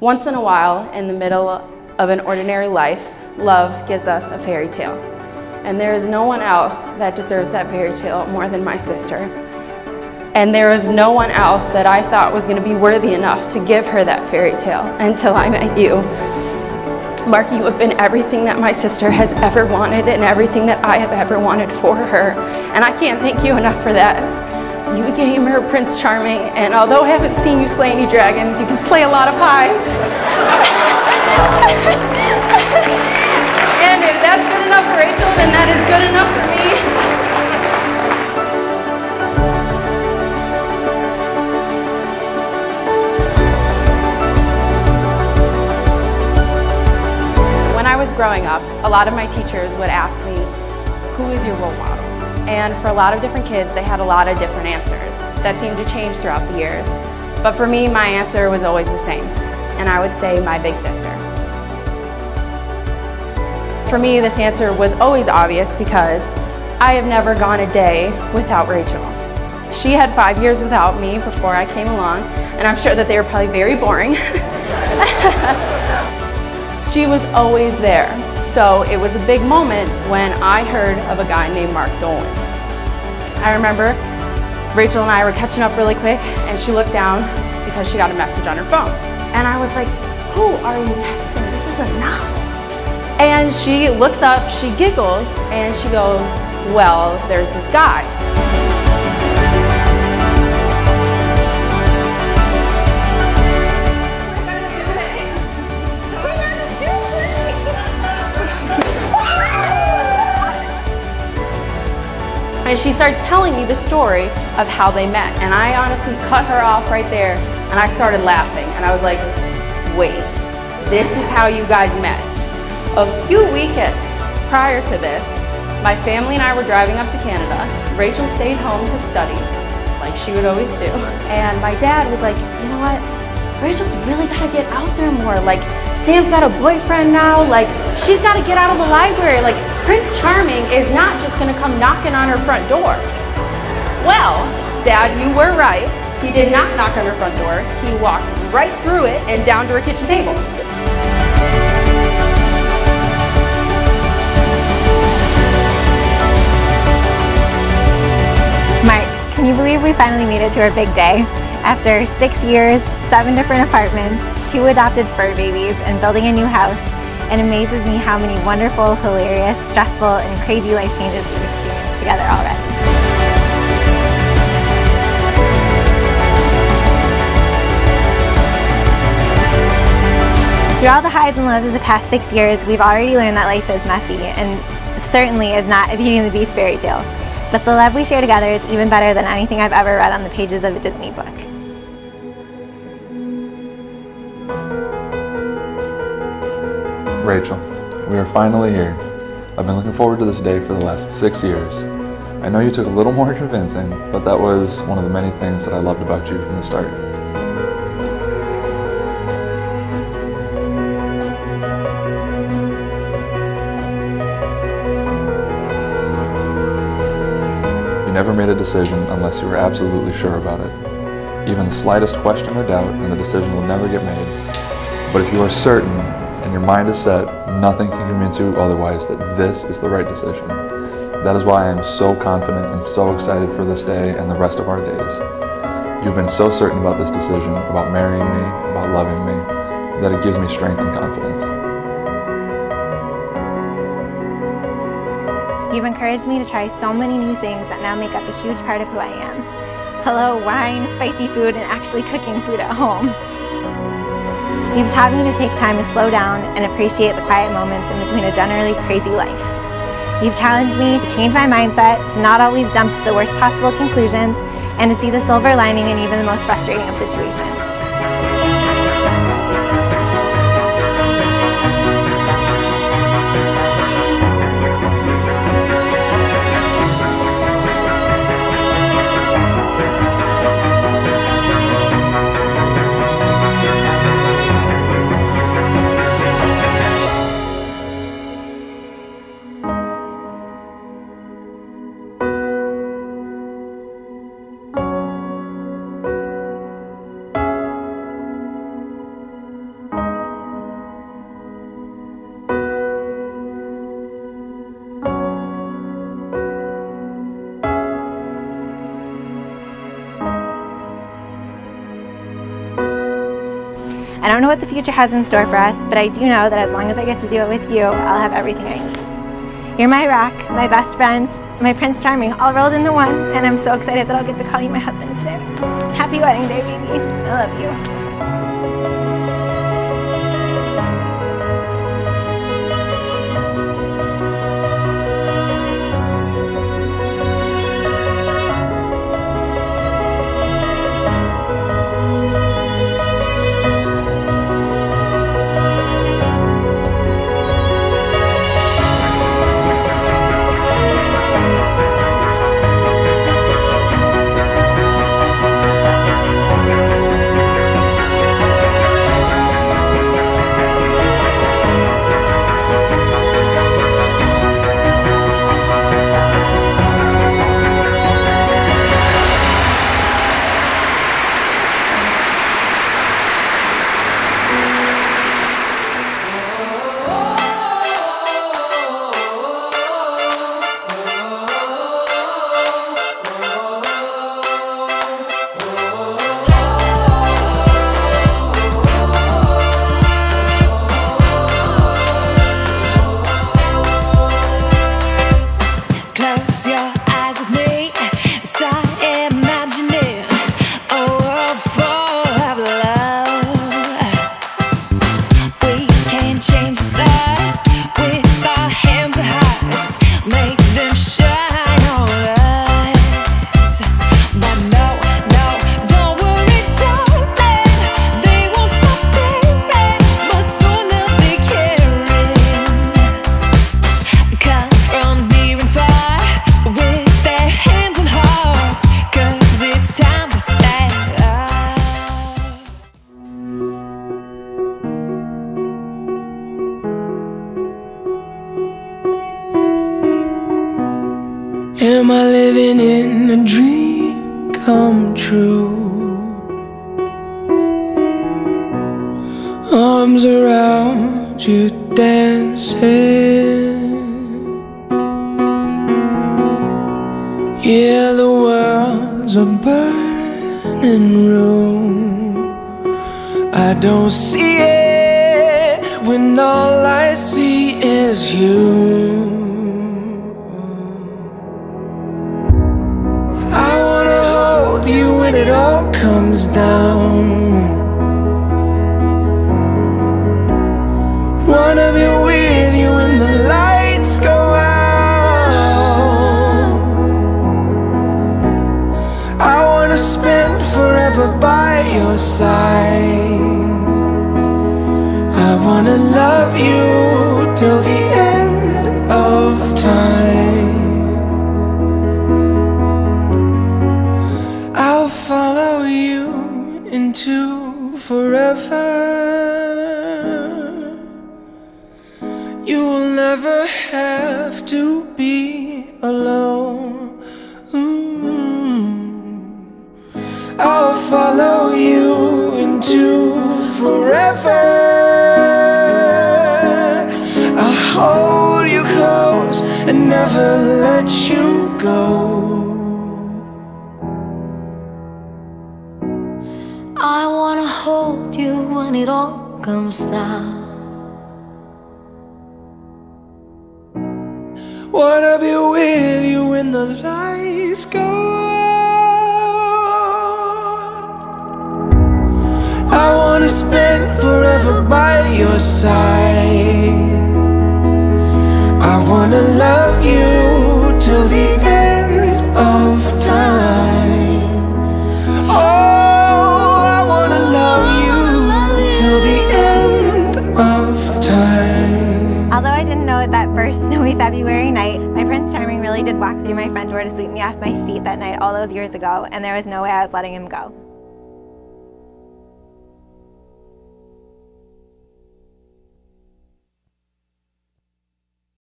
Once in a while, in the middle of an ordinary life, love gives us a fairy tale. And there is no one else that deserves that fairy tale more than my sister. And there is no one else that I thought was going to be worthy enough to give her that fairy tale until I met you. Mark, you have been everything that my sister has ever wanted and everything that I have ever wanted for her. And I can't thank you enough for that. You became her Prince Charming, and although I haven't seen you slay any dragons, you can slay a lot of pies. And if that's good enough for Rachel, then that is good enough for me. When I was growing up, a lot of my teachers would ask me, who is your role model? And for a lot of different kids, they had a lot of different answers that seemed to change throughout the years. But for me, my answer was always the same, and I would say my big sister. For me, this answer was always obvious because I have never gone a day without Rachel. She had 5 years without me before I came along, and I'm sure that they were probably very boring. She was always there. So it was a big moment when I heard of a guy named Mark. I remember Rachel and I were catching up really quick, and she looked down because she got a message on her phone. And I was like, who are you texting? This is a novel. And she looks up, she giggles, and she goes, well, there's this guy. And she starts telling me the story of how they met. And I honestly cut her off right there, and I started laughing. And I was like, wait, this is how you guys met. A few weekends prior to this, my family and I were driving up to Canada. Rachel stayed home to study, like she would always do. And my dad was like, you know what? Rachel's really gotta get out there more. Like, Sam's got a boyfriend now. Like, she's gotta get out of the library. Like, Prince Charming is not just gonna come knocking on her front door. Well, Dad, you were right. He did not knock on her front door. He walked right through it and down to her kitchen table. Mark, can you believe we finally made it to our big day? After 6 years, 7 different apartments, 2 adopted fur babies, and building a new house, it amazes me how many wonderful, hilarious, stressful, and crazy life changes we've experienced together already. Through all the highs and lows of the past 6 years, we've already learned that life is messy and certainly is not a Beauty and the Beast fairy tale. But the love we share together is even better than anything I've ever read on the pages of a Disney book. Rachel, we are finally here. I've been looking forward to this day for the last 6 years. I know you took a little more convincing, but that was one of the many things that I loved about you from the start. You never made a decision unless you were absolutely sure about it. Even the slightest question or doubt, and the decision will never get made. But if you are certain, and your mind is set, nothing can convince you otherwise that this is the right decision. That is why I am so confident and so excited for this day and the rest of our days. You've been so certain about this decision, about marrying me, about loving me, that it gives me strength and confidence. You've encouraged me to try so many new things that now make up a huge part of who I am. Hello, wine, spicy food, and actually cooking food at home. You've taught me to take time to slow down and appreciate the quiet moments in between a generally crazy life. You've challenged me to change my mindset, to not always jump to the worst possible conclusions, and to see the silver lining in even the most frustrating of situations. I don't know what the future has in store for us, but I do know that as long as I get to do it with you, I'll have everything I need. You're my rock, my best friend, and my Prince Charming, all rolled into one, and I'm so excited that I'll get to call you my husband today. Happy wedding day, baby. I love you. Am I living in a dream come true? Arms around you dancing. Yeah, the world's a burning room. I don't see it when all I see is you. You when it all comes down. Wanna be with you when the lights go out. I wanna spend forever by your side. I wanna love you till the end of time. I'll follow you into forever. You will never have to be alone. I'll follow you into forever. I'll hold you close and never let you go. I wanna hold you when it all comes down. Wanna be with you when the lights go out. I wanna spend forever by your side. I wanna love you till the end of time. Oh, I wanna love you till the end of time. Although I didn't know it that first snowy February night, my Prince Charming really did walk through my front door to sweep me off my feet that night all those years ago, and there was no way I was letting him go.